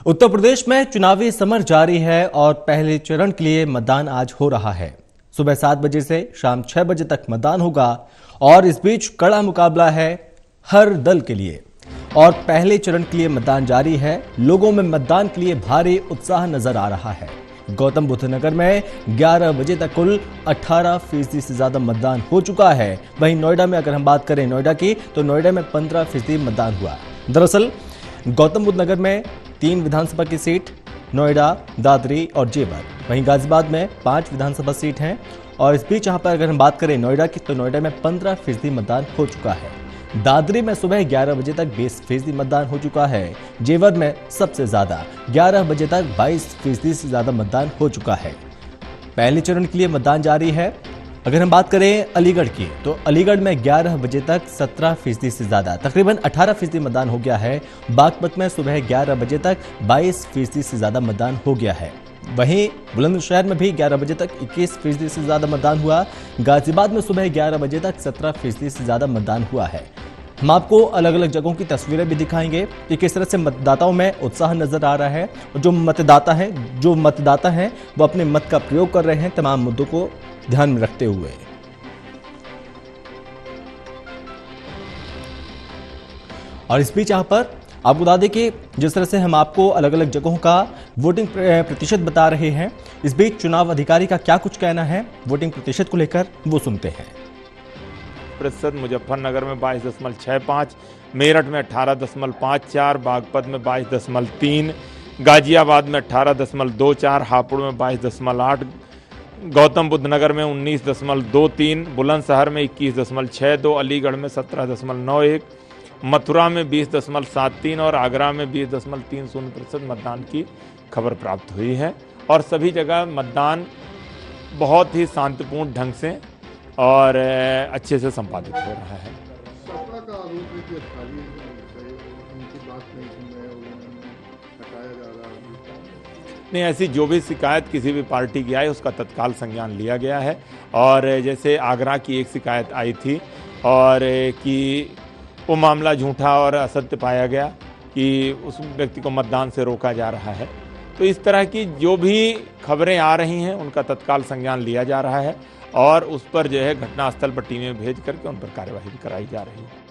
उत्तर प्रदेश में चुनावी समर जारी है और पहले चरण के लिए मतदान आज हो रहा है। सुबह 7 बजे से शाम 6 बजे तक मतदान होगा और इस बीच कड़ा मुकाबला है हर दल के लिए। और पहले चरण के लिए मतदान जारी है। लोगों में मतदान के लिए भारी उत्साह नजर आ रहा है। गौतम बुद्ध नगर में 11 बजे तक कुल 18% से ज्यादा मतदान हो चुका है। वहीं नोएडा में अगर हम बात करें नोएडा की, तो नोएडा में 15% मतदान हुआ। दरअसल गौतम बुद्ध नगर में 3 विधानसभा की सीट, नोएडा, दादरी और जेवर। वहीं गाजियाबाद में 5 विधानसभा सीट हैं। और इस बीच यहाँ पर अगर हम बात करें नोएडा की, तो नोएडा में 15% मतदान हो चुका है। दादरी में सुबह 11 बजे तक 20% मतदान हो चुका है। जेवर में सबसे ज्यादा 11 बजे तक 22% से ज्यादा मतदान हो चुका है। पहले चरण के लिए मतदान जारी है। अगर हम बात करें अलीगढ़ की, तो अलीगढ़ में 11 बजे तक 17% से ज्यादा, तकरीबन 18% मतदान हो गया है। बागपत में सुबह 11 बजे तक 22% से ज्यादा मतदान हो गया है। वहीं बुलंदशहर में भी 11 बजे तक 21% से ज्यादा मतदान हुआ। गाजियाबाद में सुबह 11 बजे तक 17% से ज्यादा मतदान हुआ है। हम आपको अलग अलग जगहों की तस्वीरें भी दिखाएंगे कि किस तरह से मतदाताओं में उत्साह नजर आ रहा है। और जो मतदाता हैं वो अपने मत का प्रयोग कर रहे हैं तमाम मुद्दों को ध्यान में रखते हुए। और इस बीच यहां पर आपको बता दें कि जिस तरह से हम आपको अलग अलग जगहों का वोटिंग प्रतिशत बता रहे हैं, इस बीच चुनाव अधिकारी का क्या कुछ कहना है वोटिंग प्रतिशत को लेकर, वो सुनते हैं। प्रतिशत मुजफ्फरनगर में 22.65, मेरठ में 18.54, बागपत में 22.3, गाजियाबाद में 18.24, हापुड़ में 22.8, गौतम बुद्ध नगर में 19.23, बुलंदशहर में 21.62, अलीगढ़ में 17.91, मथुरा में 20.73 और आगरा में 20.30% मतदान की खबर प्राप्त हुई है। और सभी जगह मतदान बहुत ही शांतिपूर्ण ढंग से और अच्छे से संपादित हो रहा है। सपा का आरोप है कि अधिकारी उनकी बात नहीं सुन रहे, हटाया जा रहा है। नहीं, ऐसी जो भी शिकायत किसी भी पार्टी की आई उसका तत्काल संज्ञान लिया गया है। और जैसे आगरा की एक शिकायत आई थी और कि वो मामला झूठा और असत्य पाया गया कि उस व्यक्ति को मतदान से रोका जा रहा है। तो इस तरह की जो भी खबरें आ रही हैं उनका तत्काल संज्ञान लिया जा रहा है और उस पर जो है घटनास्थल पर टीमें भेज करके उन पर कार्यवाही भी कराई जा रही है।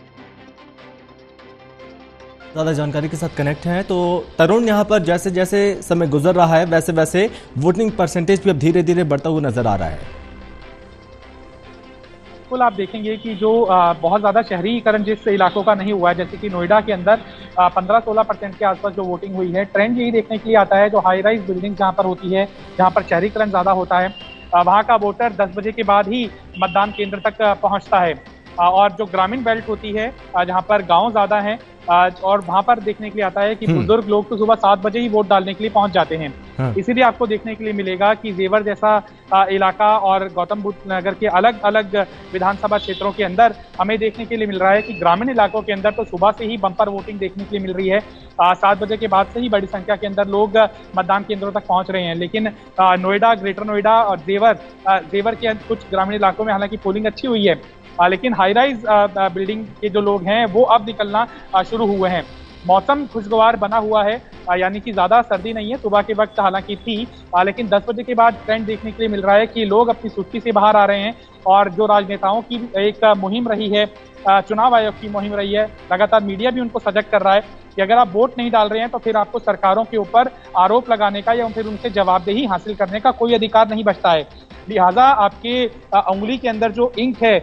ज़्यादा जानकारी के साथ कनेक्ट हैं तो तरुण, यहाँ पर जैसे जैसे समय गुजर रहा है वैसे वैसे वोटिंग परसेंटेज भी अब धीरे धीरे बढ़ता हुआ नजर आ रहा है। बिल्कुल, आप देखेंगे कि जो बहुत ज़्यादा शहरीकरण जिस इलाकों का नहीं हुआ है, जैसे कि नोएडा के अंदर 15-16% के आसपास जो वोटिंग हुई है, ट्रेंड यही देखने के लिए आता है जो हाई राइज बिल्डिंग जहाँ पर होती है, जहाँ पर शहरीकरण ज़्यादा होता है, वहाँ का वोटर 10 बजे के बाद ही मतदान केंद्र तक पहुँचता है। और जो ग्रामीण बेल्ट होती है जहाँ पर गाँव ज़्यादा हैं और वहाँ पर देखने के लिए आता है कि बुजुर्ग लोग तो सुबह 7 बजे ही वोट डालने के लिए पहुंच जाते हैं। इसीलिए आपको देखने के लिए मिलेगा कि जेवर जैसा इलाका और गौतम बुद्ध नगर के अलग अलग विधानसभा क्षेत्रों के अंदर हमें देखने के लिए मिल रहा है कि ग्रामीण इलाकों के अंदर तो सुबह से ही बम्पर वोटिंग देखने के लिए मिल रही है। 7 बजे के बाद से ही बड़ी संख्या के अंदर लोग मतदान केंद्रों तक पहुंच रहे हैं। लेकिन नोएडा, ग्रेटर नोएडा और जेवर के कुछ ग्रामीण इलाकों में हालांकि पोलिंग अच्छी हुई है, लेकिन हाई राइज बिल्डिंग के जो लोग हैं वो अब निकलना शुरू हुए हैं। मौसम खुशगवार बना हुआ है, यानी कि ज़्यादा सर्दी नहीं है। सुबह के वक्त हालांकि थी, लेकिन 10 बजे के बाद ट्रेंड देखने के लिए मिल रहा है कि लोग अपनी सुस्ती से बाहर आ रहे हैं। और जो राजनेताओं की एक मुहिम रही है, चुनाव आयोग की मुहिम रही है, लगातार मीडिया भी उनको सजग कर रहा है कि अगर आप वोट नहीं डाल रहे हैं तो फिर आपको सरकारों के ऊपर आरोप लगाने का या फिर उनसे जवाबदेही हासिल करने का कोई अधिकार नहीं बचता है। लिहाजा आपके उंगली के अंदर जो इंक है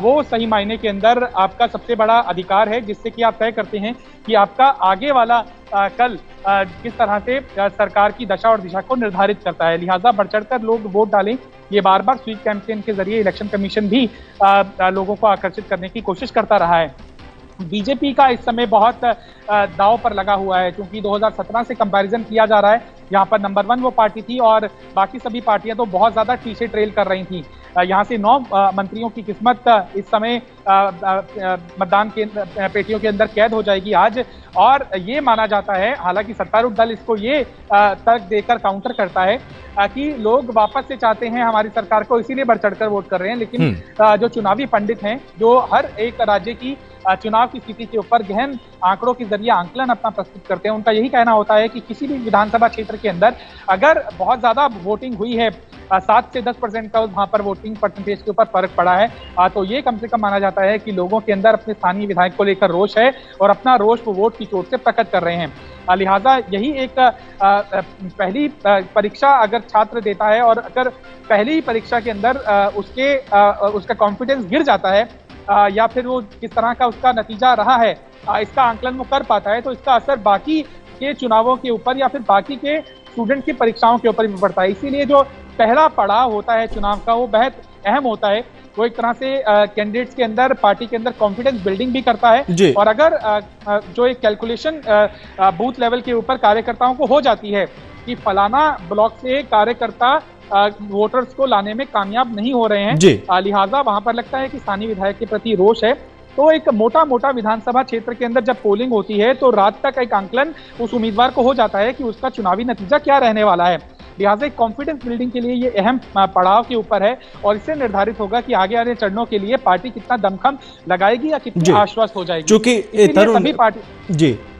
वो सही मायने के अंदर आपका सबसे बड़ा अधिकार है, जिससे कि आप तय करते हैं कि आपका आगे वाला कल किस तरह से सरकार की दशा और दिशा को निर्धारित करता है। लिहाजा बढ़ चढ़कर लोग वोट डालें, ये बार बार स्वीप कैंपेन के जरिए इलेक्शन कमीशन भी लोगों को आकर्षित करने की कोशिश करता रहा है। बीजेपी का इस समय बहुत दांव पर लगा हुआ है, क्योंकि 2017 से कंपैरिजन किया जा रहा है। यहाँ पर नंबर 1 वो पार्टी थी और बाकी सभी पार्टियां तो बहुत ज्यादा पीछे ट्रेल कर रही थी। यहाँ से 9 मंत्रियों की किस्मत इस समय मतदान के पेटियों के अंदर कैद हो जाएगी आज। और ये माना जाता है, हालांकि सत्तारूढ़ दल इसको ये तर्क देकर काउंटर करता है कि लोग वापस से चाहते हैं हमारी सरकार को, इसीलिए बढ़ चढ़कर वोट कर रहे हैं। लेकिन जो चुनावी पंडित हैं, जो हर एक राज्य की चुनाव की स्थिति के ऊपर गहन आंकड़ों के जरिए आंकलन अपना प्रस्तुत करते हैं। उनका यही कहना होता है कि किसी भी विधानसभा क्षेत्र के अंदर अगर बहुत ज्यादा वोटिंग हुई है, 7 से 10% का वहां पर वोटिंग परसेंटेज के ऊपर फर्क पड़ा है, तो ये कम से कम माना जाता है कि लोगों के अंदर अपने स्थानीय विधायक को लेकर रोष है और अपना रोष वो वोट की चोट से प्रकट कर रहे हैं। लिहाजा यही एक पहली परीक्षा अगर छात्र देता है और अगर पहली परीक्षा के अंदर उसका कॉन्फिडेंस गिर जाता है या फिर वो किस तरह का उसका नतीजा रहा है, इसका आंकलन वो कर पाता है, तो इसका असर बाकी के चुनावों के ऊपर या फिर बाकी के स्टूडेंट की परीक्षाओं के ऊपर भी पड़ता है। इसीलिए जो पहला पड़ाव होता है चुनाव का वो बेहद अहम होता है। वो एक तरह से कैंडिडेट्स के अंदर, पार्टी के अंदर कॉन्फिडेंस बिल्डिंग भी करता है और अगर जो एक कैलकुलेशन बूथ लेवल के ऊपर कार्यकर्ताओं को हो जाती है कि फलाना ब्लॉक से कार्यकर्ता वोटर्स को लाने में कामयाब नहीं हो रहे हैं, लिहाजा वहां पर लगता है कि स्थानीय विधायक के प्रति रोष है, तो एक मोटा मोटा विधानसभा क्षेत्र के अंदर जब पोलिंग होती है तो रात तक एक आंकलन उस उम्मीदवार को हो जाता है कि उसका चुनावी नतीजा क्या रहने वाला है। लिहाजा एक कॉन्फिडेंस बिल्डिंग के लिए ये अहम पड़ाव के ऊपर है और इससे निर्धारित होगा कि आगे आने चरणों के लिए पार्टी कितना दमखम लगाएगी या कितनी आश्वस्त हो जाएगी। चूंकि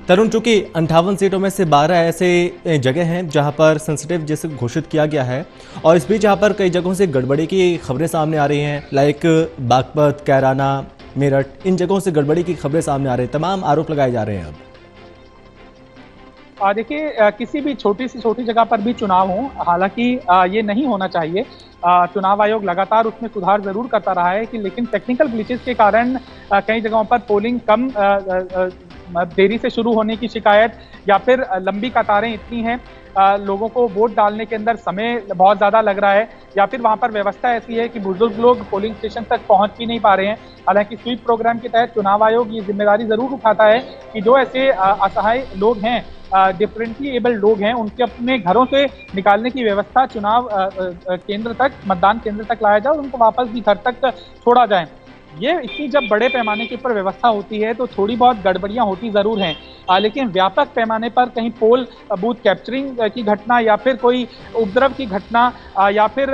तरुण, चूंकि 58 सीटों में से 12 ऐसे जगह हैं जहां पर सेंसिटिव जैसे घोषित किया गया है और इस बीच यहाँ पर कई जगहों से गड़बड़ी की खबरें सामने आ रही हैं, लाइक बागपत, कैराना, मेरठ, इन जगहों से गड़बड़ी की खबरें सामने आ रही हैं, तमाम आरोप लगाए जा रहे हैं। अब देखिए, किसी भी छोटी से छोटी जगह पर भी चुनाव हो, हालांकि ये नहीं होना चाहिए। चुनाव आयोग लगातार उसमें सुधार जरूर करता रहा है कि लेकिन टेक्निकल ग्लिचेस के कारण कई जगहों पर पोलिंग कम देरी से शुरू होने की शिकायत या फिर लंबी कतारें इतनी हैं, लोगों को वोट डालने के अंदर समय बहुत ज़्यादा लग रहा है या फिर वहाँ पर व्यवस्था ऐसी है कि बुजुर्ग लोग पोलिंग स्टेशन तक पहुँच भी नहीं पा रहे हैं। हालांकि स्वीप प्रोग्राम के तहत चुनाव आयोग ये जिम्मेदारी जरूर उठाता है कि जो ऐसे असहाय लोग हैं, डिफरेंटली एबल्ड लोग हैं, उनके अपने घरों से निकालने की व्यवस्था चुनाव केंद्र तक, मतदान केंद्र तक लाया जाए और उनको वापस भी घर तक छोड़ा जाए। ये इतनी जब बड़े पैमाने के ऊपर व्यवस्था होती है तो थोड़ी बहुत गड़बड़ियां होती जरूर हैं, लेकिन व्यापक पैमाने पर कहीं पोल बूथ कैप्चरिंग की घटना या फिर कोई उपद्रव की घटना या फिर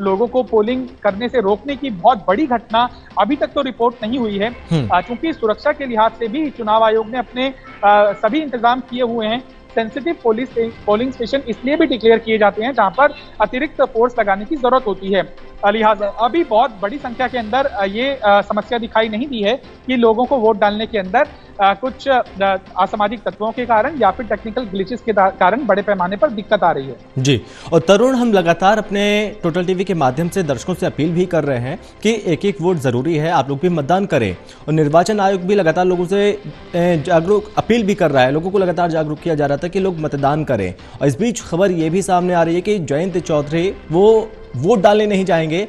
लोगों को पोलिंग करने से रोकने की बहुत बड़ी घटना अभी तक तो रिपोर्ट नहीं हुई है। क्योंकि सुरक्षा के लिहाज से भी चुनाव आयोग ने अपने सभी इंतजाम किए हुए हैं। सेंसिटिव पोलिंग स्टेशन इसलिए भी डिक्लेयर किए जाते हैं जहां पर अतिरिक्त फोर्स लगाने की जरूरत होती है। लिहाजा अभी बहुत बड़ी संख्या के अंदर ये समस्या दिखाई नहीं दी है कि लोगों को वोट डालने के अंदर कुछ असामाजिक तत्वों के कारण या फिर टेक्निकल ग्लिचेस के कारण बड़े पैमाने पर दिक्कत आ रही है। जी, और तरुण, हम लगातार अपने टोटल टीवी के माध्यम से दर्शकों से अपील भी कर रहे हैं कि एक एक वोट जरूरी है, आप लोग भी मतदान करें और निर्वाचन आयोग भी लगातार लोगों से जागरूक अपील भी कर रहा है, लोगों को लगातार जागरूक किया जा रहा था कि लोग मतदान करें। और इस बीच खबर ये भी सामने आ रही है कि जयंत चौधरी वो वोट डालने नहीं जाएंगे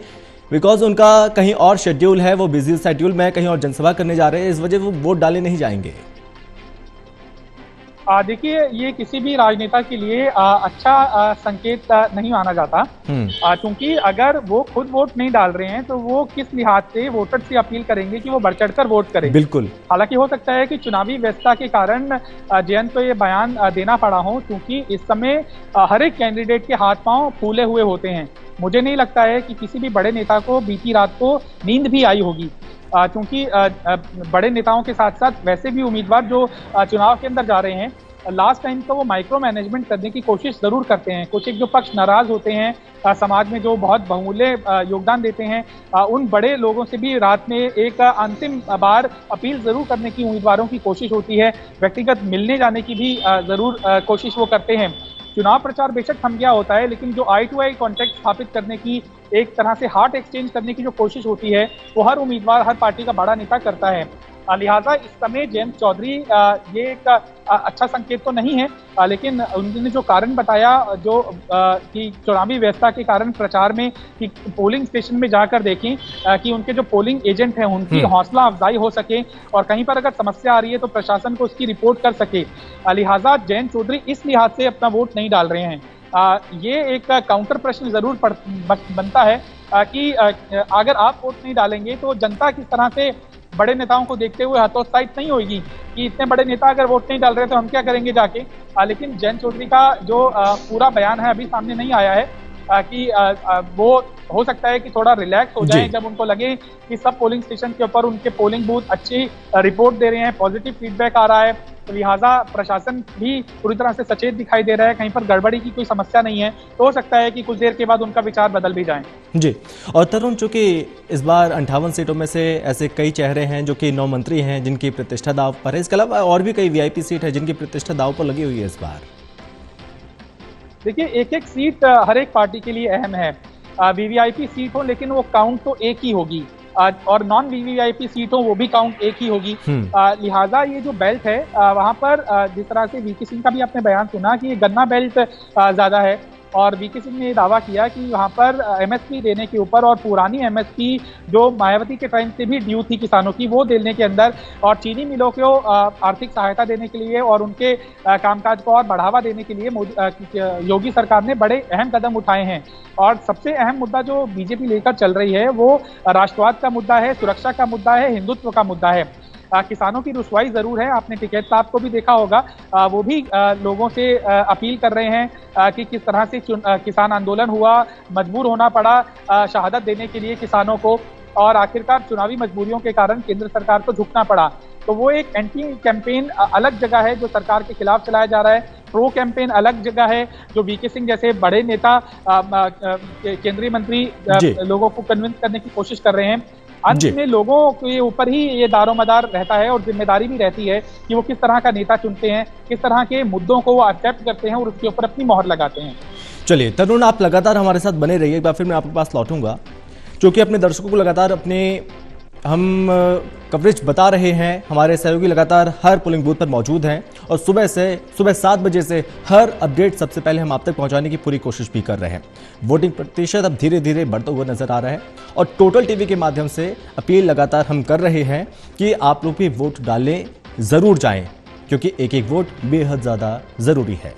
बिकॉज उनका कहीं और शेड्यूल है, वो बिजी शेड्यूल में कहीं और जनसभा करने जा रहे हैं, इस वजह वो वोट डालने नहीं जाएंगे। देखिए, ये किसी भी राजनेता के लिए अच्छा संकेत नहीं माना जाता, क्योंकि अगर वो खुद वोट नहीं डाल रहे हैं तो वो किस लिहाज से वोटर से अपील करेंगे कि वो बढ़ चढ़कर वोट करें। बिल्कुल। हालांकि हो सकता है कि चुनावी व्यस्तता के कारण जयंत को ये बयान देना पड़ा हो, क्योंकि इस समय हर एक कैंडिडेट के हाथ पांव फूले हुए होते हैं। मुझे नहीं लगता है कि किसी भी बड़े नेता को बीती रात को नींद भी आई होगी, क्योंकि बड़े नेताओं के साथ साथ वैसे भी उम्मीदवार जो चुनाव के अंदर जा रहे हैं, लास्ट टाइम तो वो माइक्रो मैनेजमेंट करने की कोशिश जरूर करते हैं। कुछ एक जो पक्ष नाराज होते हैं, समाज में जो बहुत बहुमूल्य योगदान देते हैं, उन बड़े लोगों से भी रात में एक अंतिम बार अपील जरूर करने की उम्मीदवारों की कोशिश होती है। व्यक्तिगत मिलने जाने की भी जरूर कोशिश वो करते हैं। चुनाव प्रचार बेशक थम गया होता है, लेकिन जो आई टू आई कॉन्टैक्ट स्थापित करने की, एक तरह से हार्ट एक्सचेंज करने की जो कोशिश होती है, वो हर उम्मीदवार, हर पार्टी का बड़ा नेता करता है। लिहाजा इस समय जयंत चौधरी ये एक अच्छा संकेत तो नहीं है, लेकिन उन्होंने जो कारण बताया जो कि चुनावी व्यवस्था के कारण प्रचार में कि पोलिंग स्टेशन में जाकर देखें कि उनके जो पोलिंग एजेंट हैं उनकी हौसला अफजाई हो सके और कहीं पर अगर समस्या आ रही है तो प्रशासन को उसकी रिपोर्ट कर सके। लिहाजा जयंत चौधरी इस लिहाज से अपना वोट नहीं डाल रहे हैं। ये एक काउंटर प्रश्न जरूर बनता है कि अगर आप वोट नहीं डालेंगे तो जनता किस तरह से बड़े नेताओं को देखते हुए हतोत्साहित नहीं होगी कि इतने बड़े नेता अगर वोट नहीं डाल रहे तो हम क्या करेंगे जाके। लेकिन जयंत चौधरी का जो पूरा बयान है अभी सामने नहीं आया है, कि वो हो सकता है कि थोड़ा रिलैक्स हो जाए जी। जब उनको लगे कि सब पोलिंग स्टेशन के ऊपर उनके पोलिंग बूथ अच्छी रिपोर्ट दे रहे हैं, पॉजिटिव फीडबैक आ रहा है। तो लिहाजा प्रशासन भी पूरी तरह से सचेत दिखाई दे रहा है, कहीं पर गड़बड़ी की कोई समस्या नहीं है, तो हो सकता है कि कुछ देर के बाद उनका विचार बदल भी जाए। जी। और तरुण, चूंकि इस बार 58 सीटों में से ऐसे कई चेहरे हैं जो कि 9 मंत्री हैं जिनकी प्रतिष्ठा दांव पर है, इसके अलावा और भी कई वीआईपी सीट है जिनकी प्रतिष्ठा दांव पर लगी हुई है इस बार। देखिए, एक एक सीट हर एक पार्टी के लिए अहम है। वीवीआईपी सीट हो लेकिन वो काउंट तो एक ही होगी, और नॉन वीवीआईपी सीट हो वो भी काउंट एक ही होगी। लिहाजा ये जो बेल्ट है वहां पर जिस तरह से वीके सिंह का भी आपने बयान सुना कि ये गन्ना बेल्ट ज्यादा है, और वीके सिंह ने ये दावा किया कि वहां पर एमएसपी देने के ऊपर और पुरानी एमएसपी जो मायावती के टाइम से भी ड्यू थी किसानों की वो देने के अंदर, और चीनी मिलों को आर्थिक सहायता देने के लिए और उनके कामकाज को और बढ़ावा देने के लिए योगी सरकार ने बड़े अहम कदम उठाए हैं। और सबसे अहम मुद्दा जो बीजेपी लेकर चल रही है वो राष्ट्रवाद का मुद्दा है, सुरक्षा का मुद्दा है, हिंदुत्व का मुद्दा है। किसानों की रुसवाई जरूर है, आपने टिकैत साहब को भी देखा होगा, वो भी लोगों से अपील कर रहे हैं कि किस तरह से किसान आंदोलन हुआ, मजबूर होना पड़ा शहादत देने के लिए किसानों को, और आखिरकार चुनावी मजबूरियों के कारण केंद्र सरकार को झुकना पड़ा। तो वो एक एंटी कैंपेन अलग जगह है जो सरकार के खिलाफ चलाया जा रहा है, प्रो कैंपेन अलग जगह है जो वीके सिंह जैसे बड़े नेता केंद्रीय मंत्री लोगों को कन्विंस करने की कोशिश कर रहे हैं। अंत में लोगों के ऊपर ही ये दारोमदार रहता है और जिम्मेदारी भी रहती है कि वो किस तरह का नेता चुनते हैं, किस तरह के मुद्दों को वो एक्सेप्ट करते हैं और उसके ऊपर अपनी मोहर लगाते हैं। चलिए तरुण, आप लगातार हमारे साथ बने रहिए, एक बार फिर मैं आपके पास लौटूंगा, क्योंकि अपने दर्शकों को लगातार अपने हम कवरेज बता रहे हैं, हमारे सहयोगी लगातार हर पोलिंग बूथ पर मौजूद हैं और सुबह 7 बजे से हर अपडेट सबसे पहले हम आप तक पहुंचाने की पूरी कोशिश भी कर रहे हैं। वोटिंग प्रतिशत अब धीरे धीरे बढ़ता हुआ नजर आ रहा है और टोटल टीवी के माध्यम से अपील लगातार हम कर रहे हैं कि आप लोग भी वोट डालें, जरूर जाएं, क्योंकि एक एक वोट बेहद ज्यादा जरूरी है।